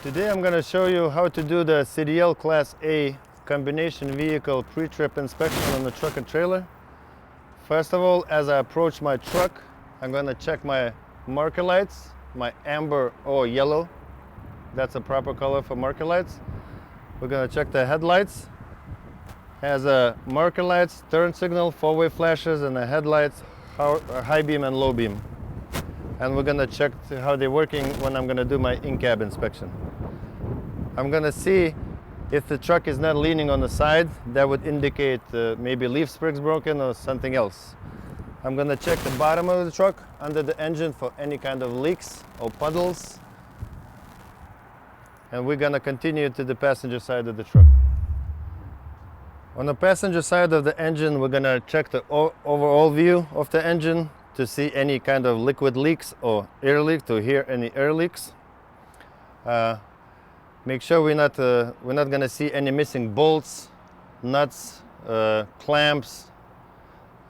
Today I'm going to show you how to do the CDL Class A combination vehicle pre-trip inspection on the truck and trailer. First of all, as I approach my truck, I'm going to check my marker lights, my amber or yellow. That's a proper color for marker lights. We're going to check the headlights. Has a marker lights, turn signal, four-way flashes, and the headlights, high beam and low beam. And we're going to check how they're working when I'm going to do my in-cab inspection. I'm going to see if the truck is not leaning on the side. That would indicate maybe leaf springs broken or something else. I'm going to check the bottom of the truck under the engine for any kind of leaks or puddles. And we're going to continue to the passenger side of the truck. On the passenger side of the engine, we're going to check the overall view of the engine to see any kind of liquid leaks or air leak, to hear any air leaks. Make sure we're not going to see any missing bolts, nuts, clamps.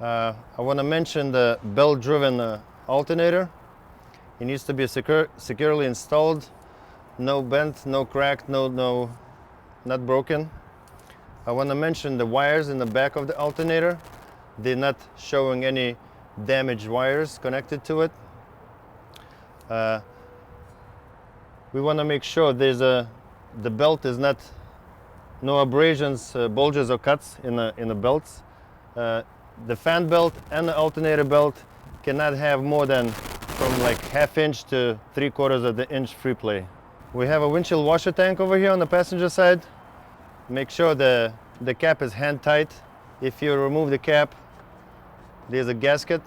I want to mention the belt-driven alternator. It needs to be securely installed. No bent, no cracked, not broken. I want to mention the wires in the back of the alternator. They're not showing any damaged wires connected to it. We want to make sure the belt is no abrasions, bulges or cuts in the belts. The fan belt and the alternator belt cannot have more than from like 1/2 inch to 3/4 of the inch free play. We have a windshield washer tank over here on the passenger side. Make sure the cap is hand tight. If you remove the cap, there's a gasket.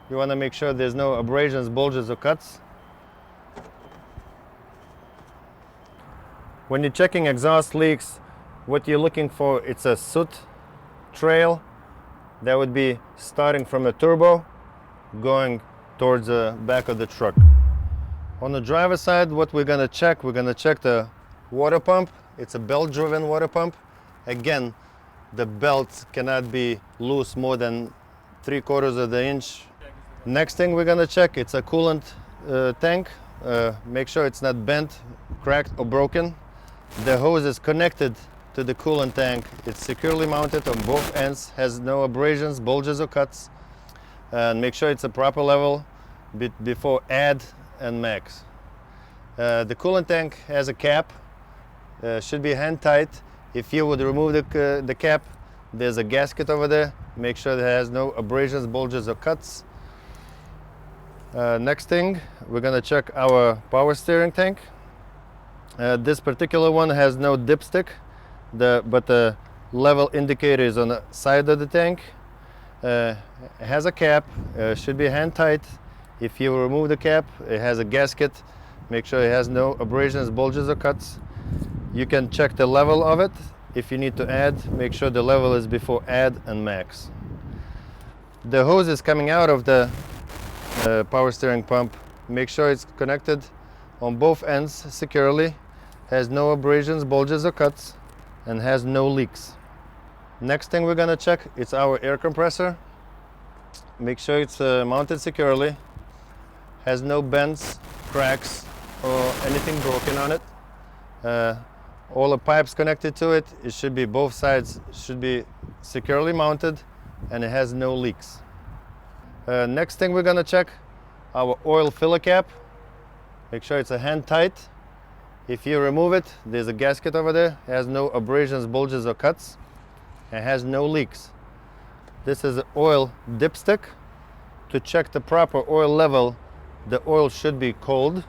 You want to make sure there's no abrasions, bulges or cuts. When you're checking exhaust leaks, what you're looking for, it's a soot trail. That would be starting from the turbo, going towards the back of the truck. On the driver's side, what we're going to check the water pump. It's a belt-driven water pump. Again, the belt cannot be loose more than 3/4 of the inch. Next thing we're going to check, it's a coolant tank. Make sure it's not bent, cracked or broken. The hose is connected to the coolant tank. It's securely mounted on both ends, has no abrasions, bulges or cuts. And make sure it's a proper level before add and max. The coolant tank has a cap, should be hand tight. If you would remove the cap, there's a gasket over there. Make sure it has no abrasions, bulges or cuts. Next thing, we're going to check our power steering tank. This particular one has no dipstick, but the level indicator is on the side of the tank. It has a cap, should be hand tight. If you remove the cap, it has a gasket. Make sure it has no abrasions, bulges or cuts. You can check the level of it. If you need to add, make sure the level is before add and max. The hose is coming out of the power steering pump. Make sure it's connected on both ends securely, has no abrasions, bulges or cuts, and has no leaks. Next thing we're going to check, it's our air compressor. Make sure it's mounted securely, has no bends, cracks or anything broken on it. All the pipes connected to it, should be both sides should be securely mounted, and it has no leaks. Next thing we're going to check, our oil filler cap. Make sure it's a hand tight. If you remove it, there's a gasket over there. It has no abrasions, bulges or cuts. It has no leaks. This is an oil dipstick. To check the proper oil level, the oil should be cold.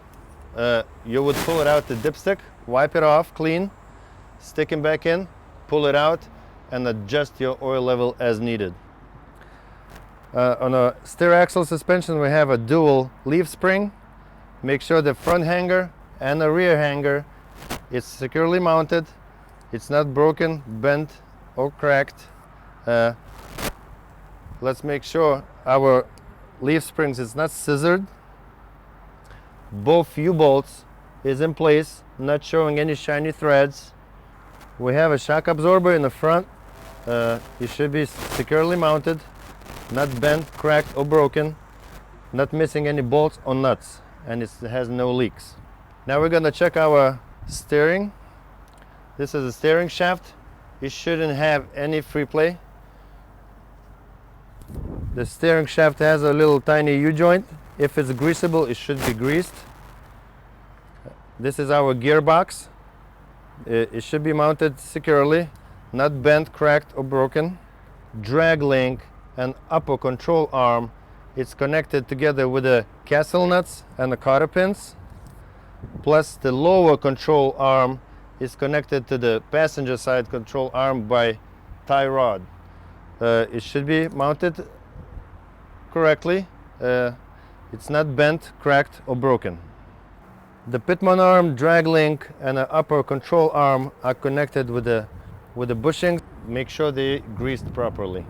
You would pull it out the dipstick, wipe it off clean, stick it back in, pull it out, and adjust your oil level as needed. On a steer axle suspension, we have a dual leaf spring. Make sure the front hanger and the rear hanger is securely mounted. It's not broken, bent or cracked. Let's make sure our leaf springs is not scissored. Both U-bolts is in place, not showing any shiny threads. We have a shock absorber in the front. It should be securely mounted, not bent, cracked or broken, not missing any bolts or nuts, and it has no leaks. Now we're going to check our steering. This is a steering shaft. It shouldn't have any free play. The steering shaft has a little tiny U-joint. If it's greasable, it should be greased. This is our gearbox. It should be mounted securely, not bent, cracked, or broken. Drag link and upper control arm, it's connected together with the castle nuts and the cotter pins. Plus the lower control arm is connected to the passenger side control arm by tie rod. It should be mounted correctly. It's not bent, cracked, or broken. The pitman arm, drag link, and the upper control arm are connected with the bushings. Make sure they're greased properly.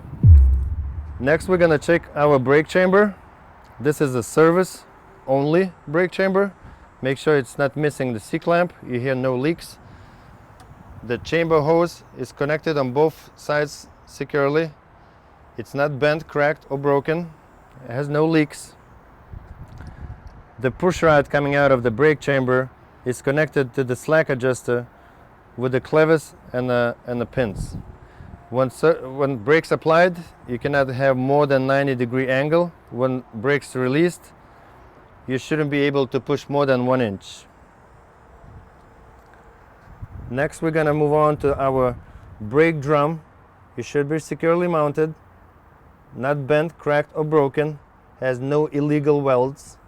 Next, we're gonna check our brake chamber. This is a service only brake chamber. Make sure it's not missing the C-clamp. You hear no leaks. The chamber hose is connected on both sides securely. It's not bent, cracked, or broken. It has no leaks. The push rod coming out of the brake chamber is connected to the slack adjuster with the clevis and the pins. When brakes applied, you cannot have more than 90-degree angle. When brakes released, you shouldn't be able to push more than 1 inch. Next, we're gonna move on to our brake drum. It should be securely mounted, not bent, cracked, or broken, has no illegal welds.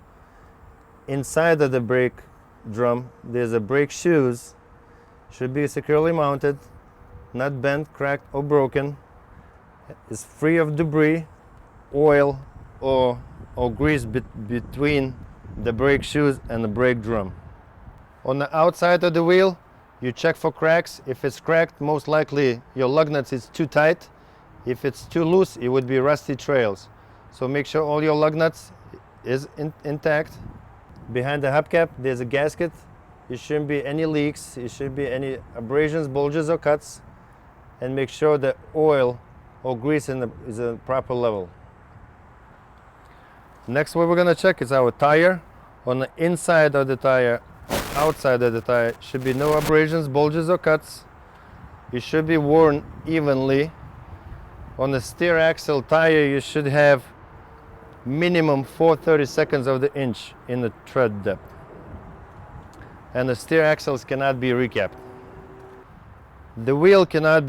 Inside of the brake drum, there's a brake shoes, should be securely mounted, not bent, cracked, or broken, is free of debris, oil, or grease between the brake shoes and the brake drum. On the outside of the wheel, you check for cracks. If it's cracked, most likely your lug nuts is too tight. If it's too loose, it would be rusty trails. So make sure all your lug nuts is intact. Behind the hubcap, there's a gasket. There shouldn't be any leaks. It shouldn't be any abrasions, bulges, or cuts. And make sure the oil or grease is a proper level. Next, what we're gonna check is our tire. On the inside of the tire, outside of the tire, should be no abrasions, bulges, or cuts. It should be worn evenly. On the steer axle tire, you should have minimum 4/32 of the inch in the tread depth. And the steer axles cannot be recapped. The wheel cannot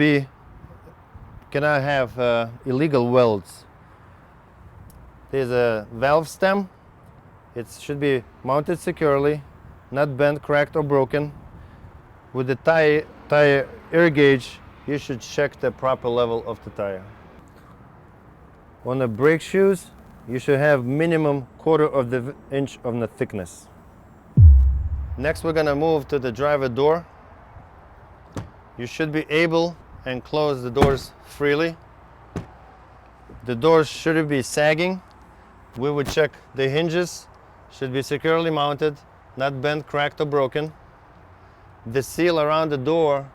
have illegal welds. There's a valve stem. It should be mounted securely, not bent, cracked, or broken. With the tire air gauge, you should check the proper level of the tire. On the brake shoes, you should have minimum 1/4 of the inch of the thickness. Next, we're gonna move to the driver door. You should be able and close the doors freely. The doors shouldn't be sagging. We would check the hinges, should be securely mounted, not bent, cracked, or broken. The seal around the door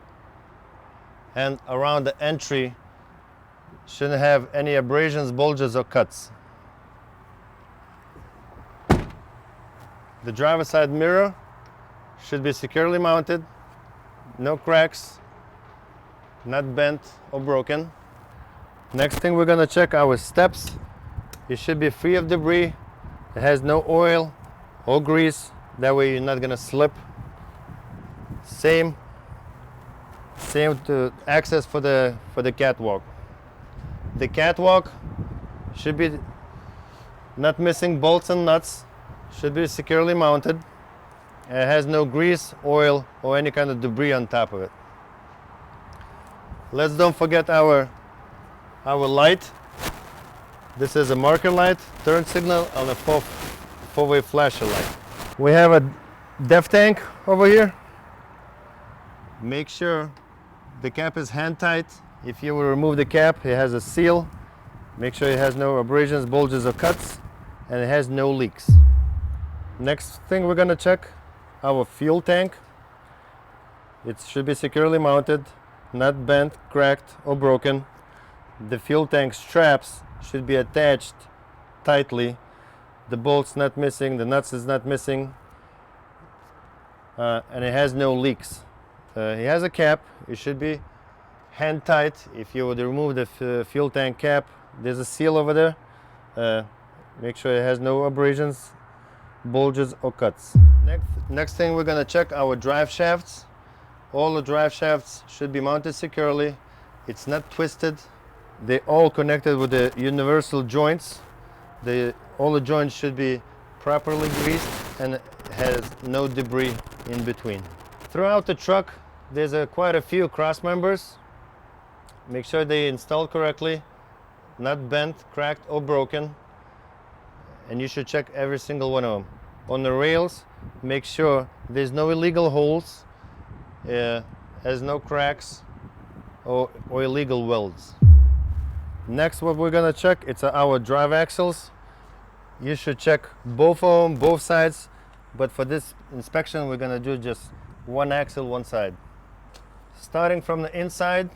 and around the entry shouldn't have any abrasions, bulges, or cuts. The driver's side mirror should be securely mounted, no cracks, not bent or broken. Next thing, we're gonna check our steps. It should be free of debris. It has no oil or grease. That way you're not gonna slip. Same to access for the catwalk. The catwalk should be not missing bolts and nuts. Should be securely mounted. It has no grease, oil, or any kind of debris on top of it. Let's don't forget our light. This is a marker light, turn signal, and a four-way flasher light. We have a def tank over here. Make sure the cap is hand tight. If you will remove the cap, it has a seal. Make sure it has no abrasions, bulges, or cuts, and it has no leaks. Next thing we're gonna check, our fuel tank. It should be securely mounted, not bent, cracked, or broken. The fuel tank straps should be attached tightly. The bolts not missing, the nuts is not missing. and it has no leaks. It has a cap. It should be hand tight. If you would remove the fuel tank cap, there's a seal over there. Make sure it has no abrasions, bulges or cuts. Next thing, we're gonna check our drive shafts. All the drive shafts should be mounted securely. It's not twisted. They're all connected with the universal joints. All the joints should be properly greased and has no debris in between. Throughout the truck, there's quite a few cross members. Make sure they installed correctly, not bent, cracked or broken, and you should check every single one of them. On the rails, make sure there's no illegal holes, has no cracks or illegal welds. Next, what we're gonna check, it's our drive axles. You should check both of them, both sides, but for this inspection, we're gonna do just one axle, one side. Starting from the inside,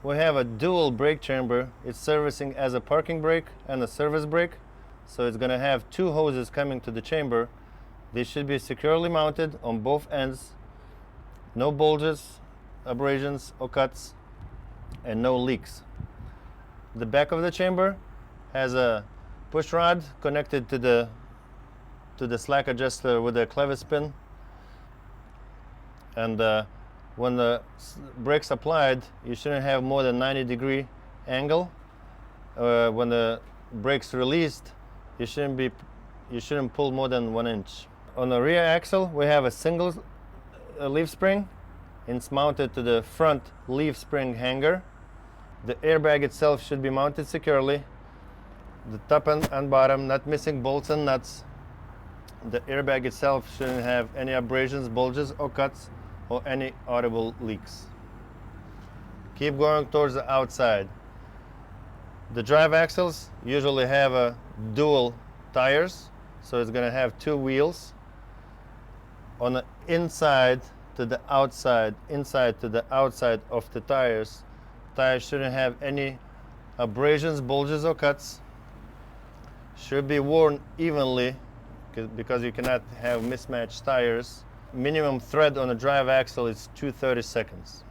we have a dual brake chamber. It's servicing as a parking brake and a service brake. So it's gonna have two hoses coming to the chamber. They should be securely mounted on both ends. No bulges, abrasions or cuts, and no leaks. The back of the chamber has a push rod connected to the slack adjuster with a clevis pin. And when the brakes applied, you shouldn't have more than 90-degree angle. When the brakes released, you shouldn't pull more than 1 inch. On the rear axle, we have a single leaf spring. It's mounted to the front leaf spring hanger. The airbag itself should be mounted securely. The top and bottom, not missing bolts and nuts. The airbag itself shouldn't have any abrasions, bulges or cuts, or any audible leaks. Keep going towards the outside. The drive axles usually have a dual tires, so it's going to have two wheels. On the inside to the outside of the tires shouldn't have any abrasions, bulges or cuts. Should be worn evenly because you cannot have mismatched tires. Minimum thread on the drive axle is 2/32.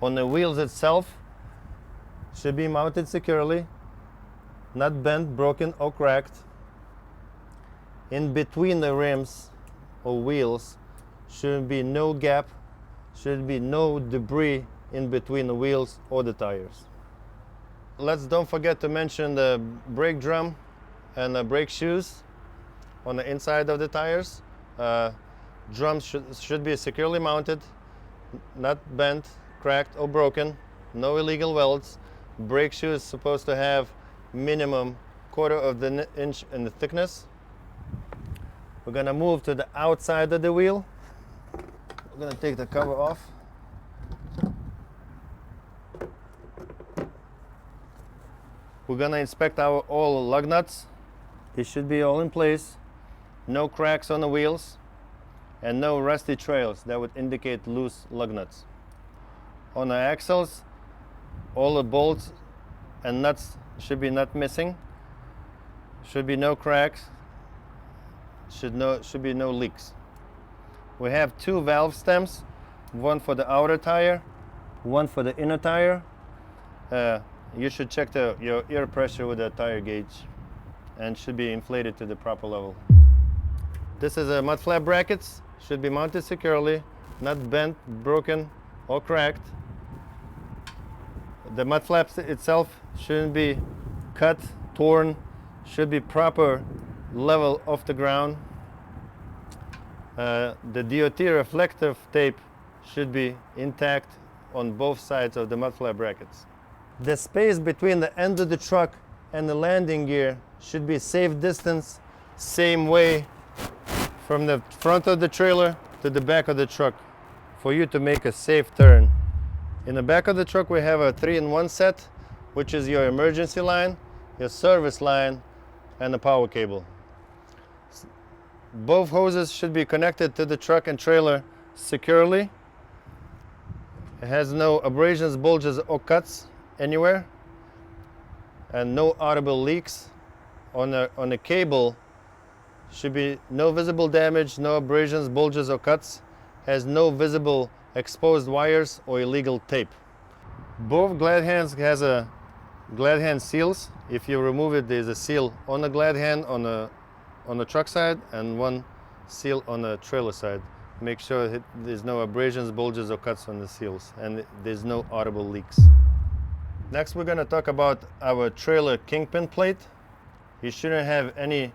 On the wheels itself, should be mounted securely, not bent, broken or cracked. In between the rims or wheels should be no gap, should be no debris in between the wheels or the tires. Don't forget to mention the brake drum and the brake shoes on the inside of the tires. Drums should be securely mounted, not bent, cracked or broken, no illegal welds. Brake shoe is supposed to have minimum 1/4 of the inch in the thickness. We're gonna move to the outside of the wheel. We're gonna take the cover off. We're gonna inspect all lug nuts. They should be all in place. No cracks on the wheels and no rusty trails that would indicate loose lug nuts. On the axles, all the bolts and nuts should be not missing. Should be no cracks. Should be no leaks. We have two valve stems, one for the outer tire, one for the inner tire. You should check your air pressure with the tire gauge and should be inflated to the proper level. This is a mud flap brackets, should be mounted securely, not bent, broken or cracked. The mud flaps itself shouldn't be cut, torn, should be proper level off the ground. The DOT reflective tape should be intact on both sides of the mud flap brackets. The space between the end of the truck and the landing gear should be safe distance, same way from the front of the trailer to the back of the truck for you to make a safe turn. In the back of the truck we have a 3-in-1 set, which is your emergency line, your service line, and the power cable. Both hoses should be connected to the truck and trailer securely. It has no abrasions, bulges or cuts anywhere, and no audible leaks. On the cable Should be no visible damage, no abrasions, bulges or cuts. Has no visible exposed wires or illegal tape. Both glad hands has a glad hand seals. If you remove it, there's a seal on the glad hand on the truck side and one seal on the trailer side. Make sure there's no abrasions, bulges or cuts on the seals and there's no audible leaks. Next we're going to talk about our trailer kingpin plate. You shouldn't have any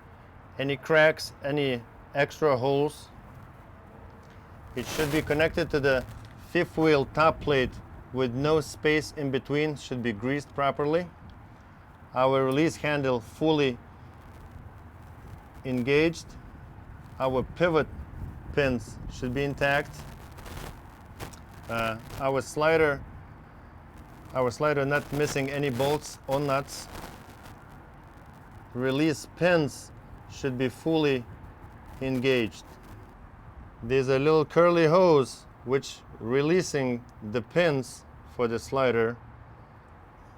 cracks, any extra holes. It should be connected to the fifth wheel top plate with no space in between, should be greased properly. Our release handle fully engaged. Our pivot pins should be intact. Our slider not missing any bolts or nuts. Release pins should be fully engaged. There's a little curly hose which releasing the pins for the slider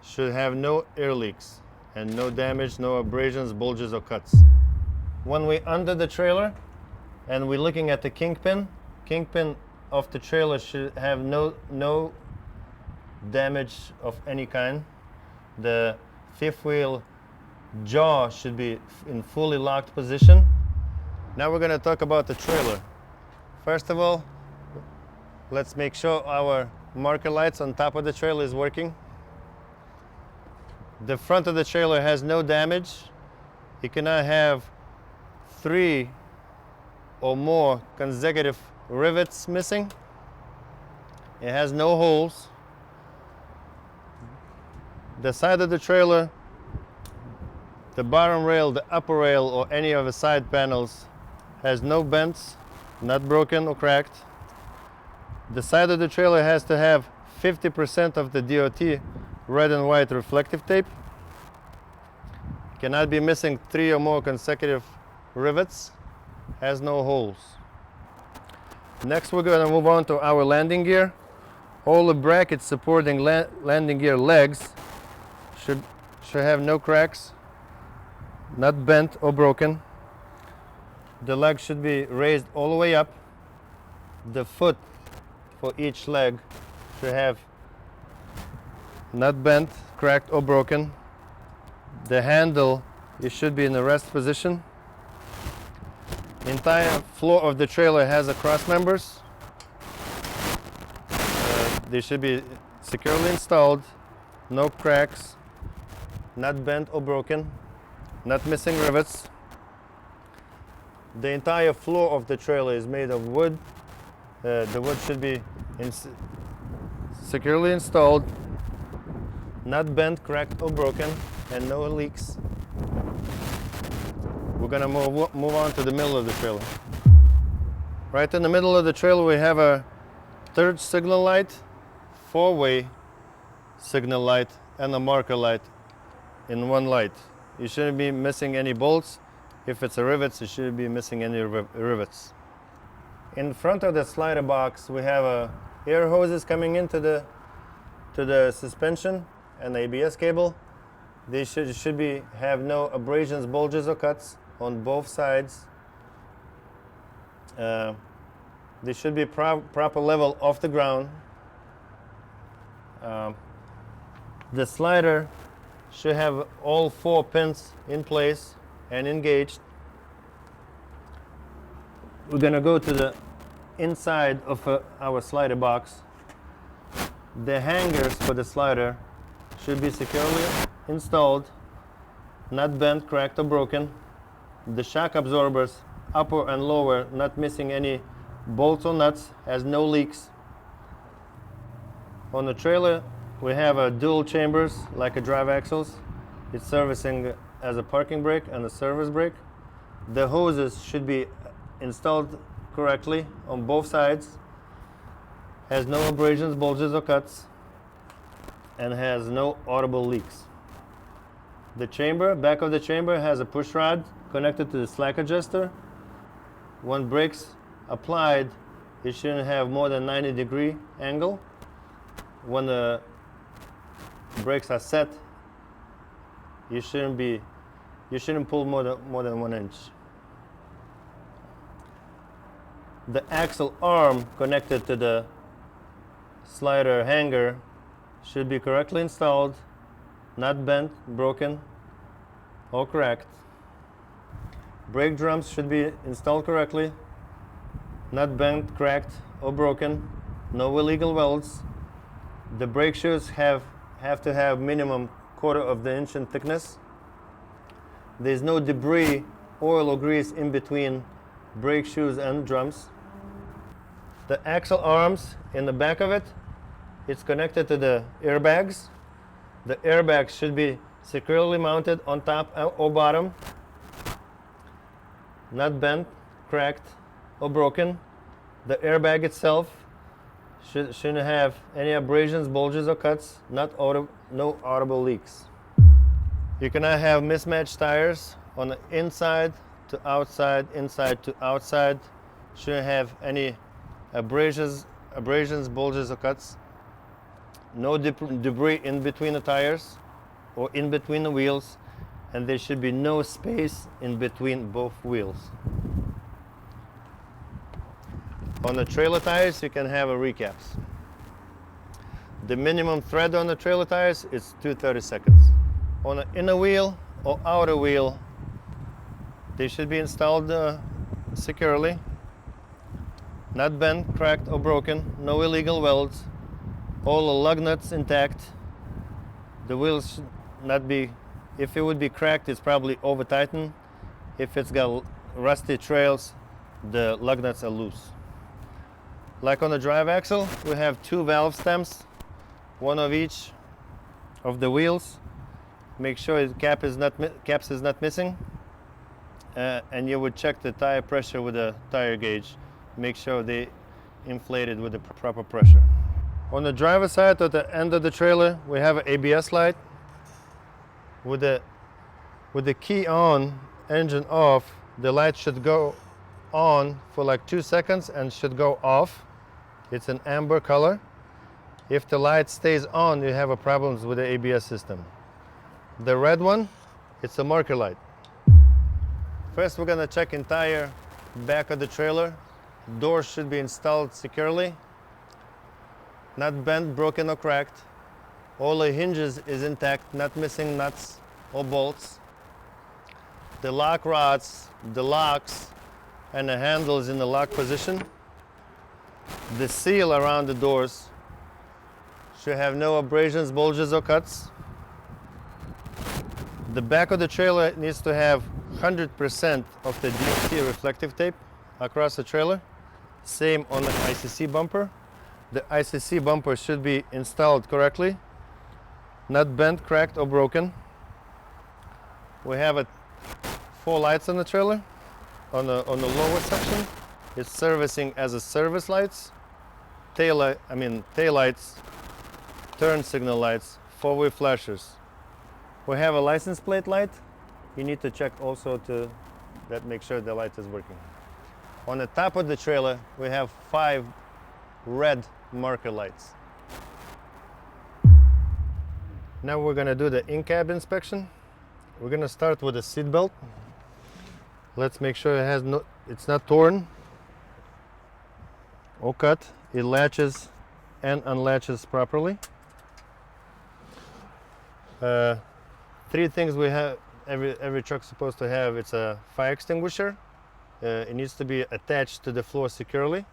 should have no air leaks and no damage, no abrasions, bulges or cuts. When we under the trailer and we're looking at the kingpin of the trailer should have no damage of any kind. The fifth wheel jaw should be in fully locked position. Now we're going to talk about the trailer. First of all, let's make sure our marker lights on top of the trailer is working. The front of the trailer has no damage. You cannot have 3 or more consecutive rivets missing. It has no holes. The side of the trailer, the bottom rail, the upper rail, or any of the side panels has no bends, not broken or cracked. The side of the trailer has to have 50% of the DOT red and white reflective tape. Cannot be missing 3 or more consecutive rivets. Has no holes. Next we're going to move on to our landing gear. All the brackets supporting landing gear legs should have no cracks, not bent or broken. The leg should be raised all the way up. The foot for each leg should have not bent, cracked or broken. The handle, it should be in the rest position. The entire floor of the trailer has a cross members. They should be securely installed, no cracks, not bent or broken, not missing rivets. The entire floor of the trailer is made of wood. The wood should be securely installed, not bent, cracked or broken, and no leaks. We're going to move on to the middle of the trailer. Right in the middle of the trailer we have a third signal light, 4-way signal light, and a marker light in one light. You shouldn't be missing any bolts. If it's a rivets, you shouldn't be missing any rivets. In front of the slider box we have air hoses coming into the suspension and ABS cable. They should have no abrasions, bulges or cuts on both sides. They should be proper level off the ground. The slider should have all 4 pins in place and engaged. We're going to go to the inside of our slider box. The hangers for the slider should be securely installed, not bent, cracked or broken. The shock absorbers, upper and lower, not missing any bolts or nuts, has no leaks. On the trailer we have dual chambers like a drive axles. It's servicing as a parking brake and a service brake. The hoses should be installed correctly on both sides. Has no abrasions, bulges or cuts, and has no audible leaks. The chamber, back of the chamber, has a push rod connected to the slack adjuster. When brakes applied, it shouldn't have more than 90-degree angle. When the brakes are set, you shouldn't pull more than 1 inch. The axle arm connected to the slider hanger should be correctly installed, not bent, broken, or cracked. Brake drums should be installed correctly, not bent, cracked, or broken. No illegal welds. The brake shoes have to have minimum 1/4 of the inch in thickness. There's no debris, oil or grease in between brake shoes and drums. The axle arms in the back of it, it's connected to the airbags. The airbags should be securely mounted on top or bottom, not bent, cracked, or broken. The airbag itself shouldn't have any abrasions, bulges, or cuts, no audible leaks. You cannot have mismatched tires on the inside to outside, inside to outside. Shouldn't have any abrasions, bulges, or cuts. No debris in between the tires or in between the wheels, and there should be no space in between both wheels. On the trailer tires, you can have a recaps. The minimum thread on the trailer tires is 2/32. On the inner wheel or outer wheel, they should be installed securely, not bent, cracked, or broken. No illegal welds. All the lug nuts intact. The wheels should not be, if it would be cracked, it's probably over tightened. If it's got rusty trails, the lug nuts are loose. Like on the drive axle, we have 2 valve stems, one of each of the wheels. Make sure the caps is not missing, and you would check the tire pressure with a tire gauge. Make sure they inflated with the proper pressure. On the driver's side, at the end of the trailer, we have an ABS light. With the key on, engine off, the light should go on for like 2 seconds and should go off. It's an amber color. If the light stays on, you have a problems with the ABS system. The red one, it's a marker light. First, we're gonna check entire back of the trailer. Doors should be installed securely, not bent, broken, or cracked. All the hinges is intact, not missing nuts or bolts. The lock rods, the locks, and the handle is in the lock position. The seal around the doors should have no abrasions, bulges, or cuts. The back of the trailer needs to have 100% of the DOT reflective tape across the trailer. Same on the ICC bumper. The ICC bumper should be installed correctly, not bent, cracked, or broken. We have 4 lights on the trailer. On the lower section, it's servicing as a service lights, tail lights, turn signal lights, 4-way flashers. We have a license plate light. You need to check also to make sure the light is working. On the top of the trailer, we have 5 red marker lights. Now we're gonna do the in-cab inspection. We're gonna start with the seat belt. Let's make sure it's not torn or cut. It latches and unlatches properly. 3 things we have. Every truck's supposed to have. It's a fire extinguisher. It needs to be attached to the floor securely.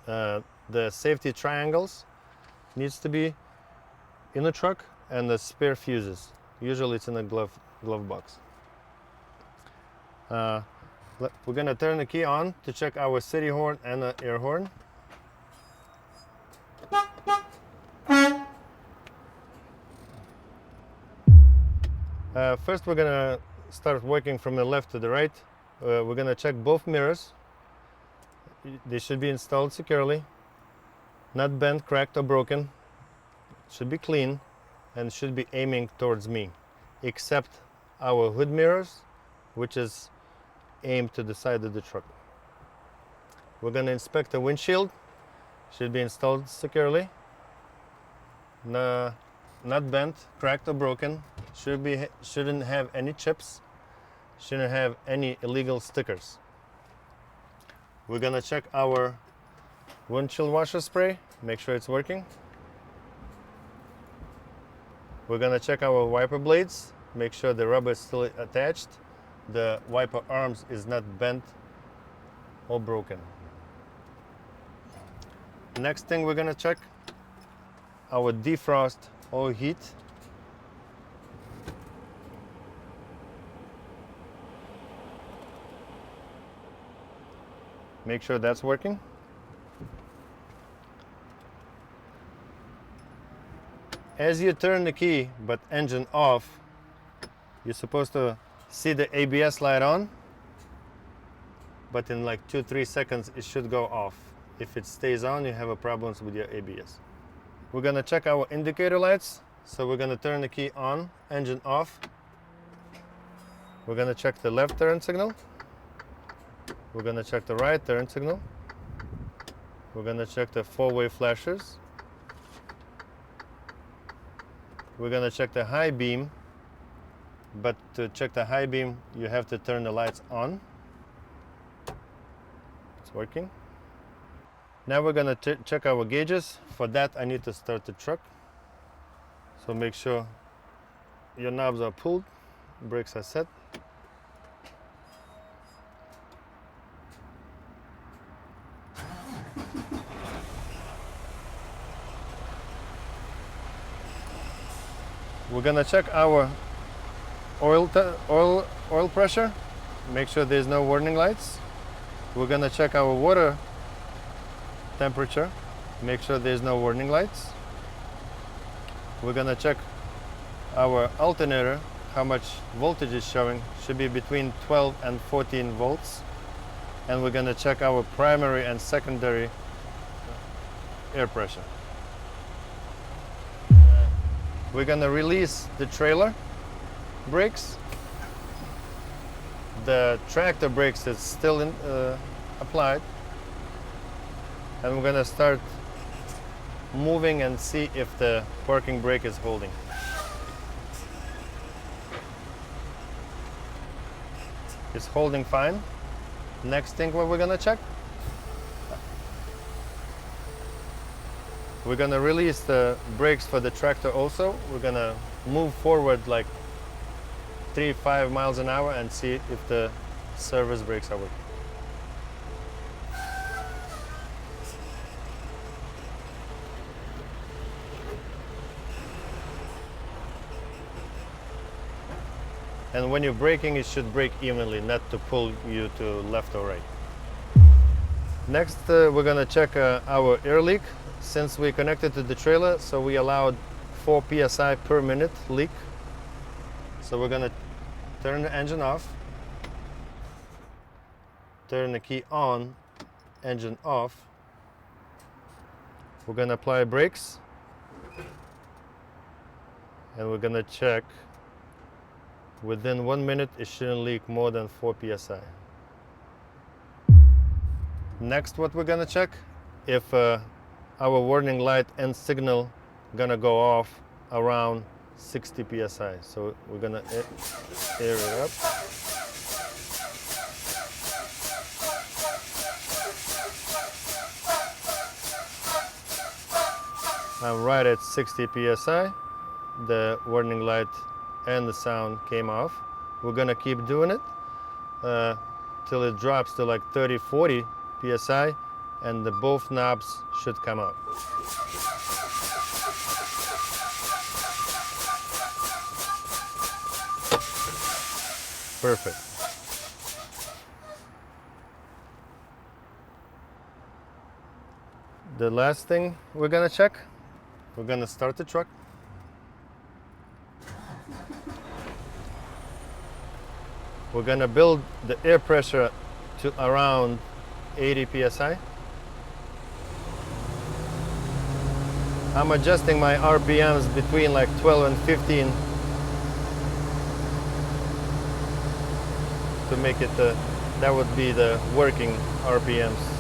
The safety triangles needs to be in the truck, and the spare fuses. Usually it's in a glove box. We're gonna turn the key on to check our city horn and the air horn. First, we're gonna start working from the left to the right. We're gonna check both mirrors. They should be installed securely, not bent, cracked, or broken. Should be clean and should be aiming towards me, except our hood mirrors, which is aimed to the side of the truck. We're going to inspect the windshield. Should be installed securely, not bent, cracked, or broken. Shouldn't have any chips. Shouldn't have any illegal stickers. We're gonna check our windshield washer spray, make sure it's working. We're gonna check our wiper blades, make sure the rubber is still attached, the wiper arms is not bent or broken. Next thing we're gonna check our defrost or heat. Make sure that's working. As you turn the key but engine off, you're supposed to see the ABS light on, but in like 2-3 seconds it should go off. If it stays on, you have a problems with your ABS. We're gonna check our indicator lights. So we're gonna turn the key on, engine off. We're gonna check the left turn signal. We're gonna check the right turn signal. We're gonna check the four-way flashers. We're gonna check the high beam, but to check the high beam, you have to turn the lights on. It's working. Now we're gonna check our gauges. For that, I need to start the truck. So make sure your knobs are pulled, brakes are set. We're gonna check our oil pressure, make sure there's no warning lights. We're gonna check our water temperature, make sure there's no warning lights. We're gonna check our alternator, how much voltage is showing, should be between 12 and 14 volts. And we're gonna check our primary and secondary air pressure. We're gonna release the trailer brakes. The tractor brakes is still applied. And we're gonna start moving and see if the parking brake is holding. It's holding fine. Next thing what we're gonna check, we're gonna release the brakes for the tractor also. We're gonna move forward like 3-5 miles an hour and see if the service brakes are working. And when you're braking, it should brake evenly, not to pull you to left or right. Next, we're gonna check our air leak. Since we connected to the trailer, so we allowed 4 psi per minute leak. So we're gonna turn the engine off, turn the key on, engine off. We're gonna apply brakes, and we're gonna check. Within 1 minute, it shouldn't leak more than 4 psi. Next, what we're gonna check, if our warning light and signal gonna go off around 60 psi. So we're gonna air it up. I'm right at 60 psi. The warning light and the sound came off. We're gonna keep doing it till it drops to like 30-40 psi, and both knobs should come out. Perfect. The last thing we're gonna check, we're gonna start the truck. We're gonna build the air pressure to around 80 psi. I'm adjusting my RPMs between like 12 and 15 to make it, that would be the working RPMs.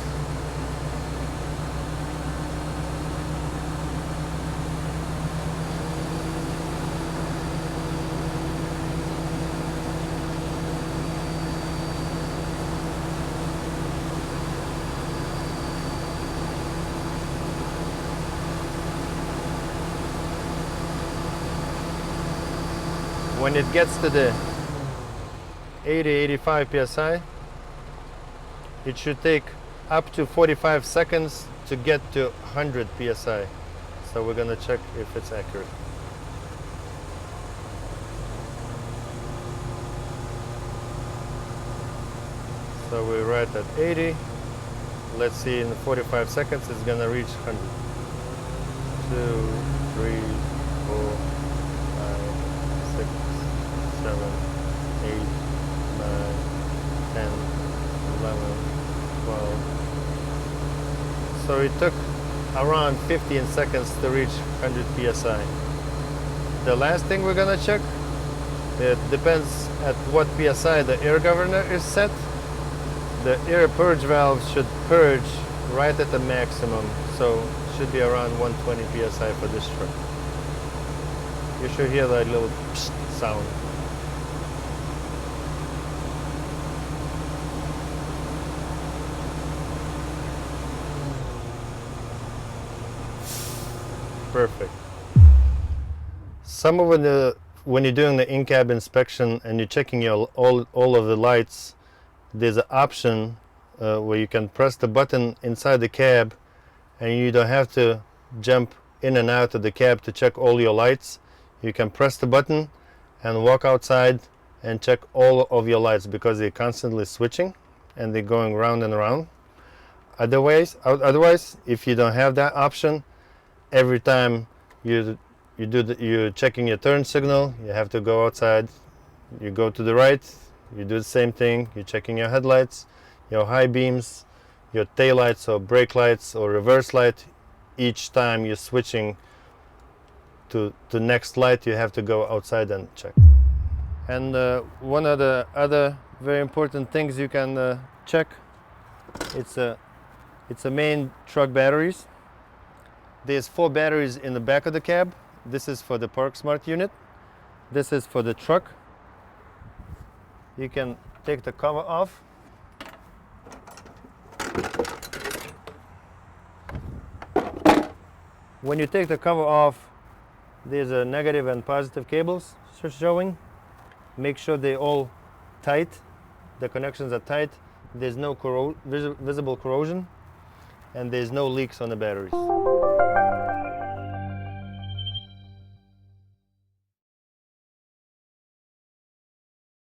When it gets to the 80-85 psi, it should take up to 45 seconds to get to 100 psi. So we're gonna check if it's accurate. So we're right at 80. Let's see, in 45 seconds it's gonna reach 100. 2, 3, 4, 5, 6, 7, 8, 9, 10, 11, 12. So it took around 15 seconds to reach 100 psi. The last thing we're gonna check, it depends at what psi the air governor is set. The air purge valve should purge right at the maximum, so it should be around 120 psi for this truck. You should hear that little psst sound. Perfect. Some of when you're doing the in-cab inspection and you're checking your all of the lights, there's an option where you can press the button inside the cab and you don't have to jump in and out of the cab to check all your lights. You can press the button and walk outside and check all of your lights, because they're constantly switching and they're going round and around. Otherwise, if you don't have that option, every time you're checking your turn signal, you have to go outside. You go to the right, you do the same thing. You're checking your headlights, your high beams, your tail lights or brake lights or reverse light. Each time you're switching to the next light, you have to go outside and check. And one of the other very important things you can check, it's a main truck batteries. There's 4 batteries in the back of the cab. This is for the Park Smart unit. This is for the truck. You can take the cover off. When you take the cover off, there's a negative and positive cables showing. Make sure they're all tight. The connections are tight. There's no visible corrosion, and there's no leaks on the batteries.